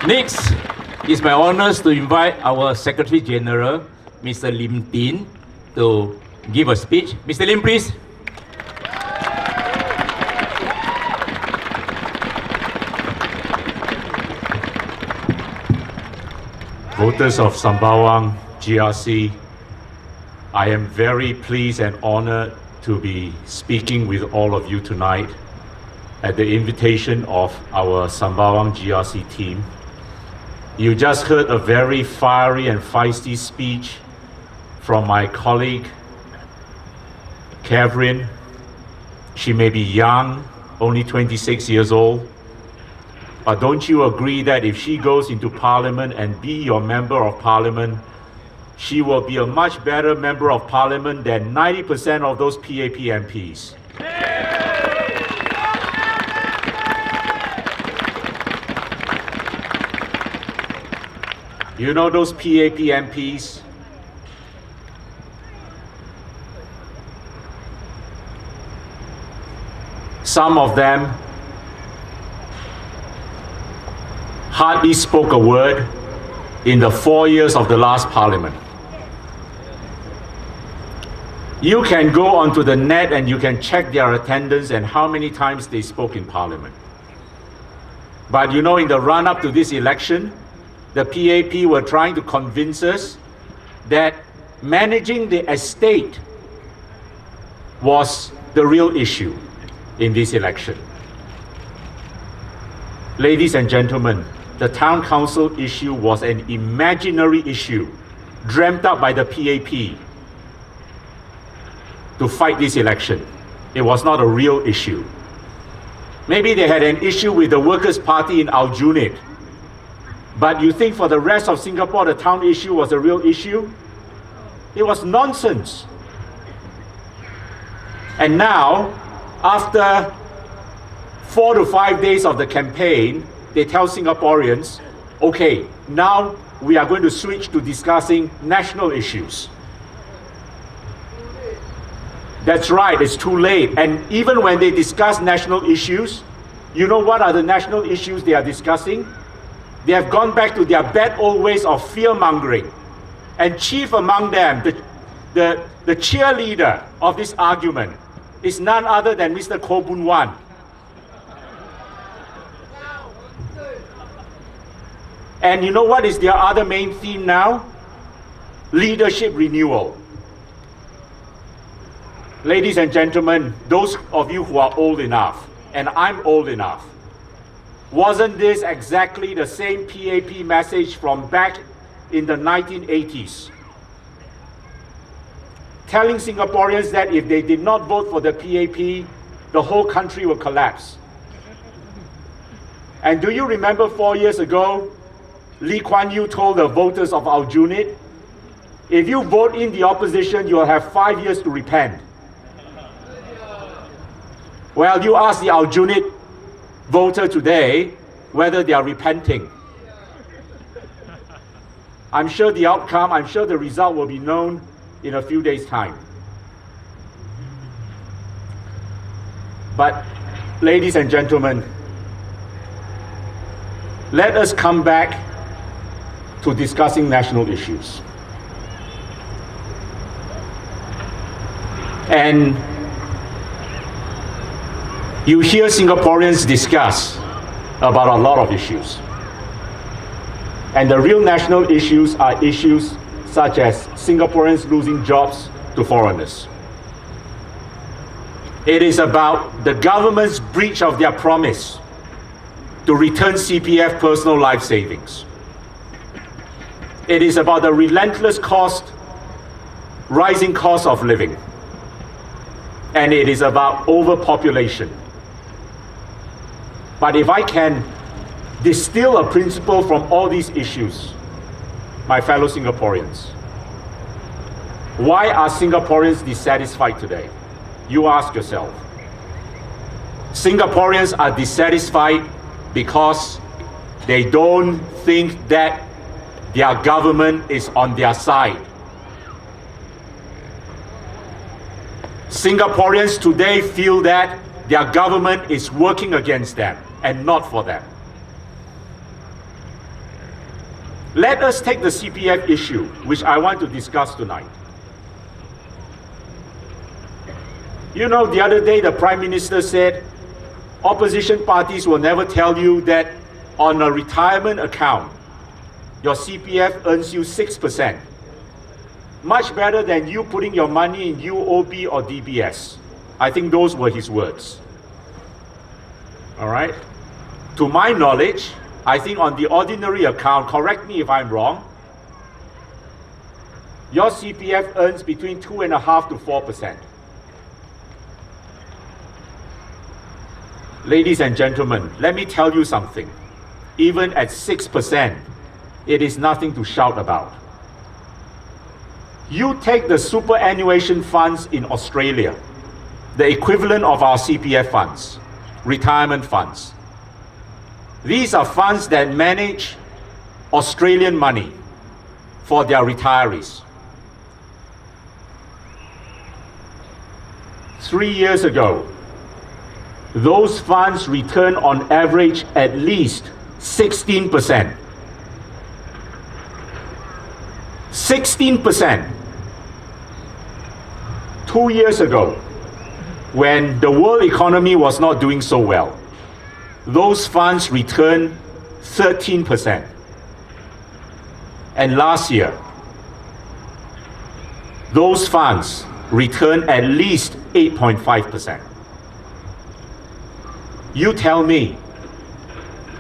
Next, it's my honors to invite our Secretary General, Mr. Lim Tin, to give a speech. Mr. Lim, please. Voters of Sembawang GRC, I am very pleased and honored to be speaking with all of you tonight at the invitation of our Sembawang GRC team. You just heard a very fiery and feisty speech from my colleague, Catherine. She may be young, only 26 years old, but don't you agree that if she goes into Parliament and be your Member of Parliament, she will be a much better Member of Parliament than 90% of those PAP MPs? You know those PAP MPs? Some of them hardly spoke a word in the 4 years of the last Parliament. You can go onto the net and you can check their attendance and how many times they spoke in Parliament. But you know, in the run-up to this election, the PAP were trying to convince us that managing the estate was the real issue in this election. Ladies and gentlemen, the town council issue was an imaginary issue dreamt up by the PAP to fight this election. It was not a real issue. Maybe they had an issue with the Workers' Party in Aljunied, but you think for the rest of Singapore the town issue was a real issue? It was nonsense. And now, after 4 to 5 days of the campaign, they tell Singaporeans, okay, now we are going to switch to discussing national issues. That's right, it's too late. And even when they discuss national issues, you know what are the national issues they are discussing? They have gone back to their bad old ways of fear-mongering. And chief among them, the cheerleader of this argument, is none other than Mr. Koh Boon Wan. And you know what is their other main theme now? Leadership renewal. Ladies and gentlemen, those of you who are old enough, and I'm old enough, wasn't this exactly the same PAP message from back in the 1980s? Telling Singaporeans that if they did not vote for the PAP, the whole country will collapse. And do you remember 4 years ago, Lee Kuan Yew told the voters of Aljunied, if you vote in the opposition, you'll have 5 years to repent. Well, you ask the Aljunied voter today whether they are repenting. I'm sure the outcome, I'm sure the result will be known in a few days' time. But, ladies and gentlemen, let us come back to discussing national issues. And you hear Singaporeans discuss about a lot of issues. And the real national issues are issues such as Singaporeans losing jobs to foreigners. It is about the government's breach of their promise to return CPF personal life savings. It is about the relentless rising cost of living. And it is about overpopulation. But if I can distill a principle from all these issues, my fellow Singaporeans, why are Singaporeans dissatisfied today? You ask yourself. Singaporeans are dissatisfied because they don't think that their government is on their side. Singaporeans today feel that their government is working against them and not for them. Let us take the CPF issue, which I want to discuss tonight. You know, the other day the Prime Minister said, opposition parties will never tell you that on a retirement account, your CPF earns you 6%. Much better than you putting your money in UOB or DBS. I think those were his words. All right? To my knowledge, I think on the ordinary account, correct me if I'm wrong, your CPF earns between 2.5% to 4%. Ladies and gentlemen, let me tell you something. Even at 6%, it is nothing to shout about. You take the superannuation funds in Australia, the equivalent of our CPF funds, retirement funds. These are funds that manage Australian money for their retirees. 3 years ago, those funds return on average at least 16%. 16%. 2 years ago, when the world economy was not doing so well, those funds returned 13%. And last year, those funds returned at least 8.5%. You tell me,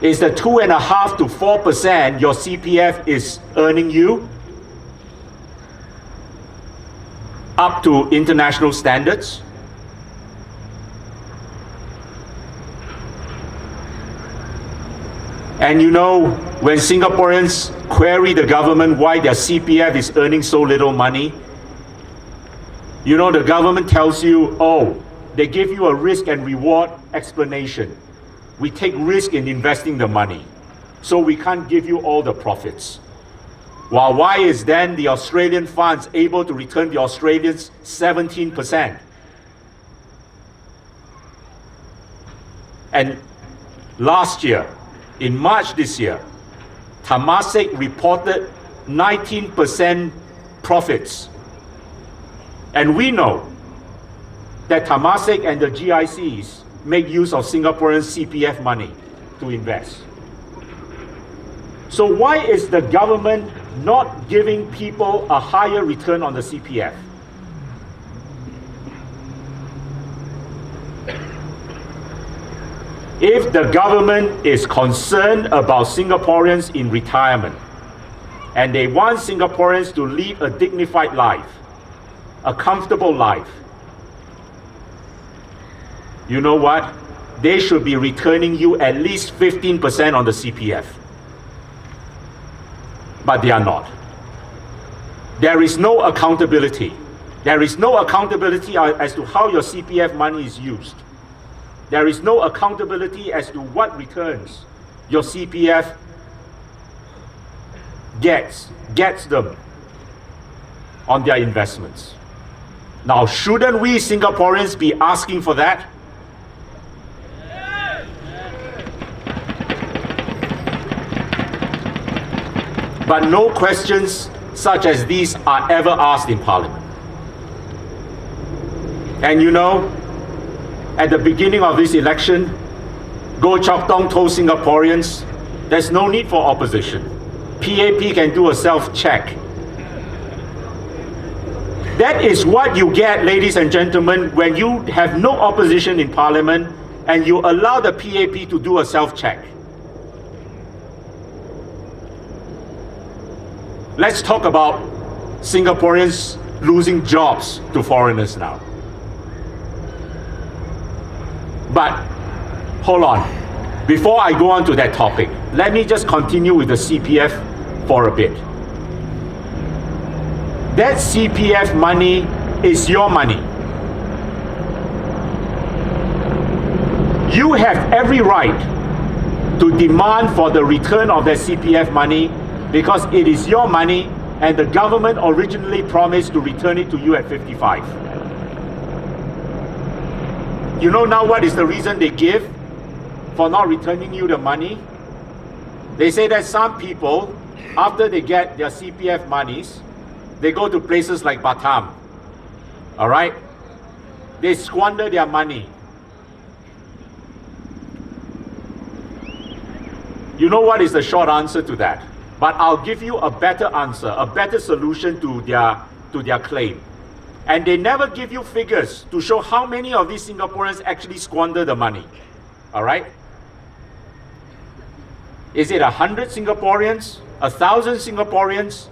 is the 2.5% to 4% your CPF is earning you up to international standards? And you know, when Singaporeans query the government why their CPF is earning so little money, you know, the government tells you, oh, they give you a risk and reward explanation. We take risk in investing the money, so we can't give you all the profits. Well, why is then the Australian funds able to return the Australians 17%? And last year, in March this year, Temasek reported 19% profits. And we know that Temasek and the GICs make use of Singaporean CPF money to invest. So why is the government not giving people a higher return on the CPF? If the government is concerned about Singaporeans in retirement, and they want Singaporeans to lead a dignified life, a comfortable life, you know what? They should be returning you at least 15% on the CPF. But they are not. There is no accountability. There is no accountability as to how your CPF money is used. There is no accountability as to what returns your CPF gets them on their investments. Now, shouldn't we Singaporeans be asking for that? But no questions such as these are ever asked in Parliament. And you know, at the beginning of this election, Goh Chok Tong told Singaporeans, there's no need for opposition. PAP can do a self-check. That is what you get, ladies and gentlemen, when you have no opposition in Parliament and you allow the PAP to do a self-check. Let's talk about Singaporeans losing jobs to foreigners now. But hold on. Before I go on to that topic, let me just continue with the CPF for a bit. That CPF money is your money. You have every right to demand for the return of that CPF money because it is your money and the government originally promised to return it to you at 55. You know now what is the reason they give for not returning you the money? They say that some people after they get their CPF monies, they go to places like Batam. All right? They squander their money. You know what is the short answer to that? But I'll give you a better answer, a better solution to their claim. And they never give you figures to show how many of these Singaporeans actually squander the money. All right? Is it 100 Singaporeans? 1,000 Singaporeans?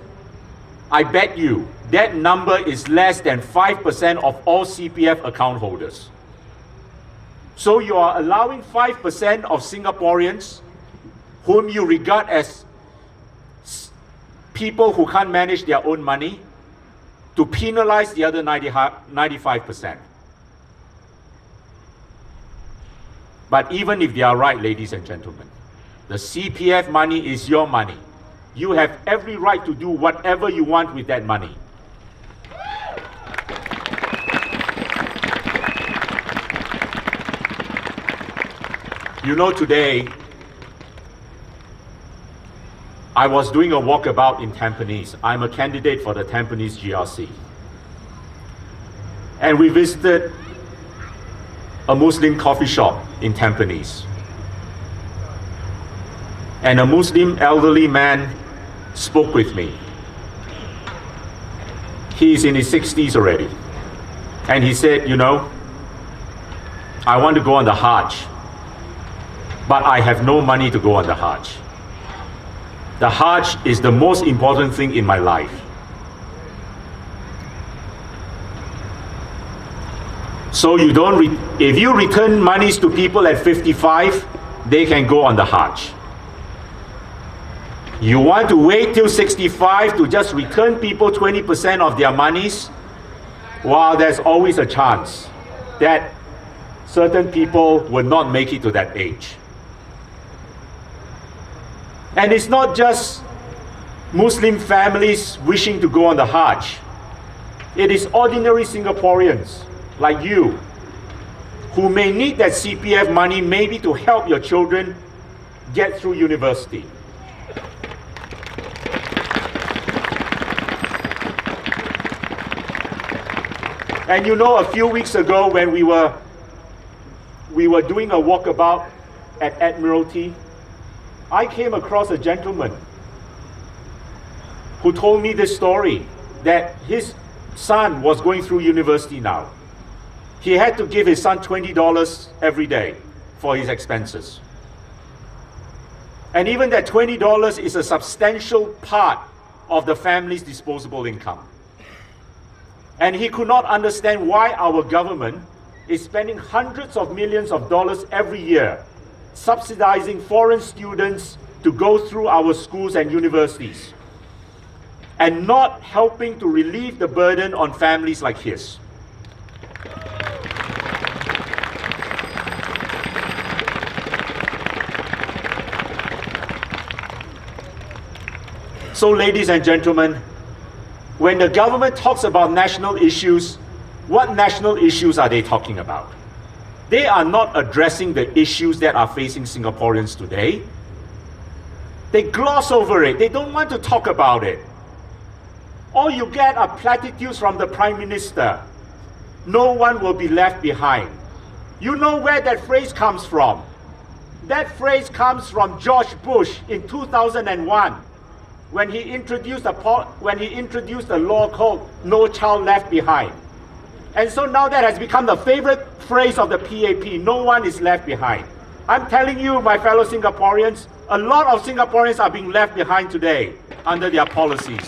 I bet you that number is less than 5% of all CPF account holders. So you are allowing 5% of Singaporeans whom you regard as people who can't manage their own money to penalize the other 95%. But even if they are right, ladies and gentlemen, the CPF money is your money. You have every right to do whatever you want with that money. You know, today, I was doing a walkabout in Tampines. I'm a candidate for the Tampines GRC. And we visited a Muslim coffee shop in Tampines. And a Muslim elderly man spoke with me. He's in his 60s already. And he said, you know, I want to go on the Hajj, but I have no money to go on the Hajj. The Hajj is the most important thing in my life. So if you return monies to people at 55, they can go on the Hajj. You want to wait till 65 to just return people 20% of their monies? Well, there's always a chance that certain people will not make it to that age. And it's not just Muslim families wishing to go on the Hajj. It is ordinary Singaporeans like you who may need that CPF money maybe to help your children get through university. And you know, a few weeks ago when we were doing a walkabout at Admiralty, I came across a gentleman who told me this story, that his son was going through university now. He had to give his son $20 every day for his expenses. And even that $20 is a substantial part of the family's disposable income. And he could not understand why our government is spending hundreds of millions of dollars every year subsidizing foreign students to go through our schools and universities, and not helping to relieve the burden on families like his. So, ladies and gentlemen, when the government talks about national issues, what national issues are they talking about? They are not addressing the issues that are facing Singaporeans today. They gloss over it. They don't want to talk about it. All you get are platitudes from the Prime Minister. No one will be left behind. You know where that phrase comes from. That phrase comes from George Bush in 2001 when he introduced a law called No Child Left Behind. And so now that has become the favorite phrase of the PAP, no one is left behind. I'm telling you, my fellow Singaporeans, a lot of Singaporeans are being left behind today under their policies.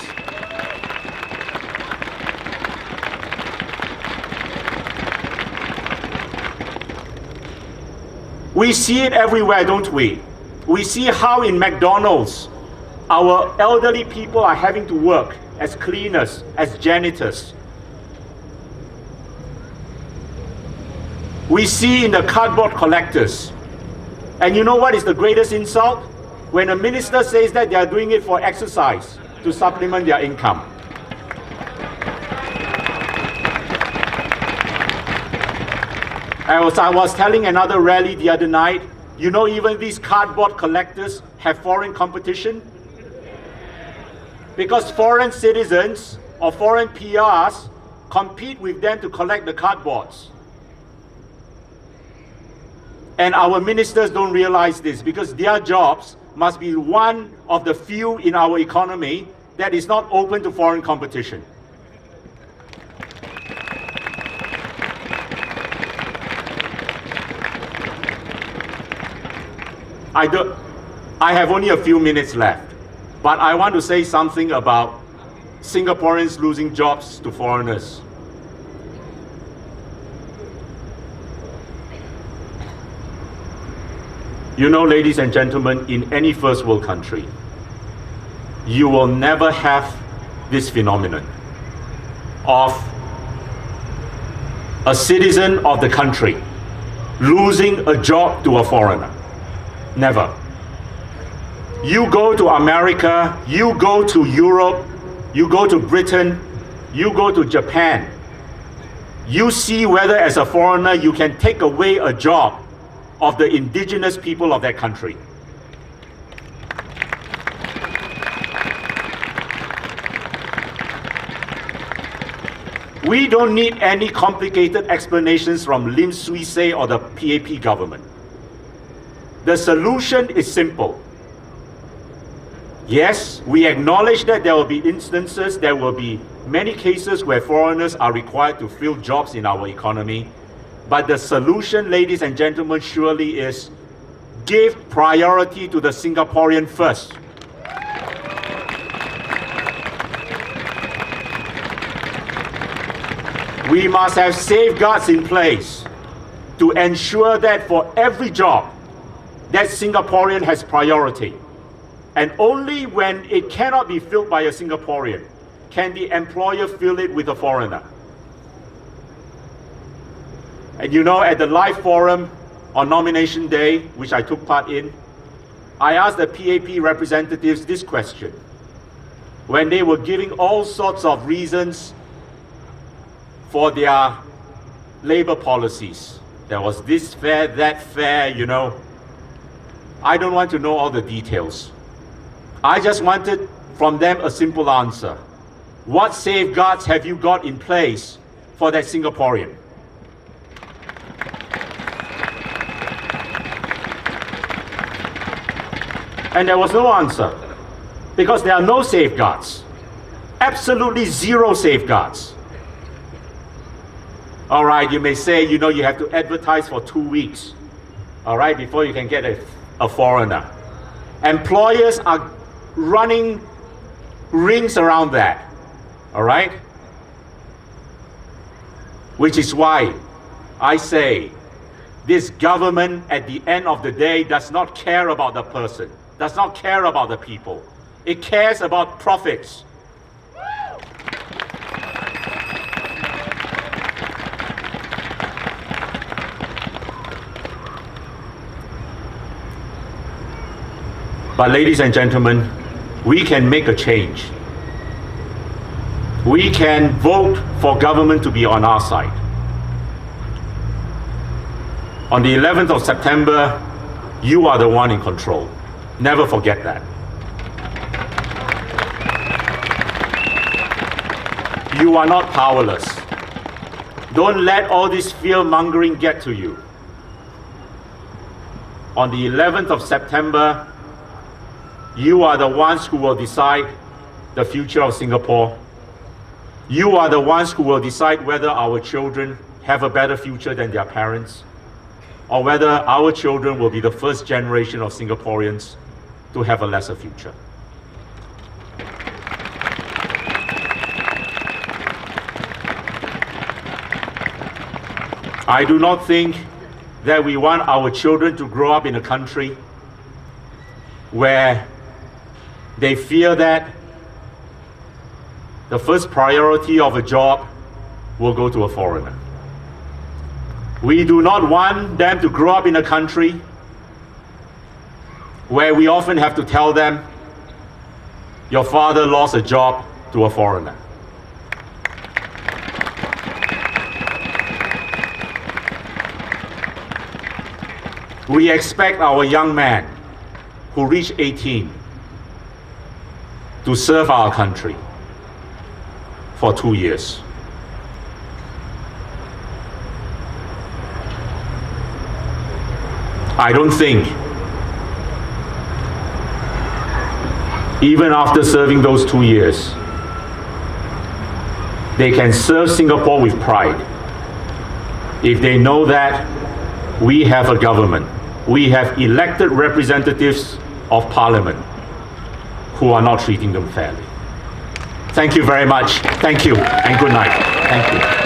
We see it everywhere, don't we? We see how in McDonald's, our elderly people are having to work as cleaners, as janitors. We see in the cardboard collectors. And you know what is the greatest insult? When a minister says that they are doing it for exercise, to supplement their income. I was telling another rally the other night, you know, even these cardboard collectors have foreign competition. because foreign citizens or foreign PRs compete with them to collect the cardboards. And our ministers don't realize this because their jobs must be one of the few in our economy that is not open to foreign competition. I have only a few minutes left, but I want to say something about Singaporeans losing jobs to foreigners. You know, ladies and gentlemen, in any first world country, you will never have this phenomenon of a citizen of the country losing a job to a foreigner. Never. You go to America, you go to Europe, you go to Britain, you go to Japan, you see whether as a foreigner you can take away a job of the indigenous people of that country. We don't need any complicated explanations from Lim Swee Say or the PAP government. The solution is simple. Yes, we acknowledge that there will be instances, there will be many cases where foreigners are required to fill jobs in our economy. But the solution, ladies and gentlemen, surely is give priority to the Singaporean first. We must have safeguards in place to ensure that for every job, that Singaporean has priority. And only when it cannot be filled by a Singaporean can the employer fill it with a foreigner. And you know, at the live forum on nomination day, which I took part in, I asked the PAP representatives this question. When they were giving all sorts of reasons for their labor policies. There was this fair, that fair, you know. I don't want to know all the details. I just wanted from them a simple answer. What safeguards have you got in place for that Singaporean? And there was no answer, because there are no safeguards. Absolutely zero safeguards. All right, you may say, you know, you have to advertise for 2 weeks, all right, before you can get a foreigner. Employers are running rings around that, all right? Which is why I say this government at the end of the day does not care about the person, does not care about the people. It cares about profits. But ladies and gentlemen, we can make a change. We can vote for government to be on our side. On the 11th of September, you are the one in control. Never forget that. You are not powerless. Don't let all this fear-mongering get to you. On the 11th of September, you are the ones who will decide the future of Singapore. You are the ones who will decide whether our children have a better future than their parents, or whether our children will be the first generation of Singaporeans to have a lesser future. I do not think that we want our children to grow up in a country where they fear that the first priority of a job will go to a foreigner. We do not want them to grow up in a country where we often have to tell them, your father lost a job to a foreigner. We expect our young man who reach 18 to serve our country for 2 years. I don't think, even after serving those 2 years, they can serve Singapore with pride if they know that we have a government, we have elected representatives of parliament who are not treating them fairly. Thank you very much. Thank you and good night. Thank you.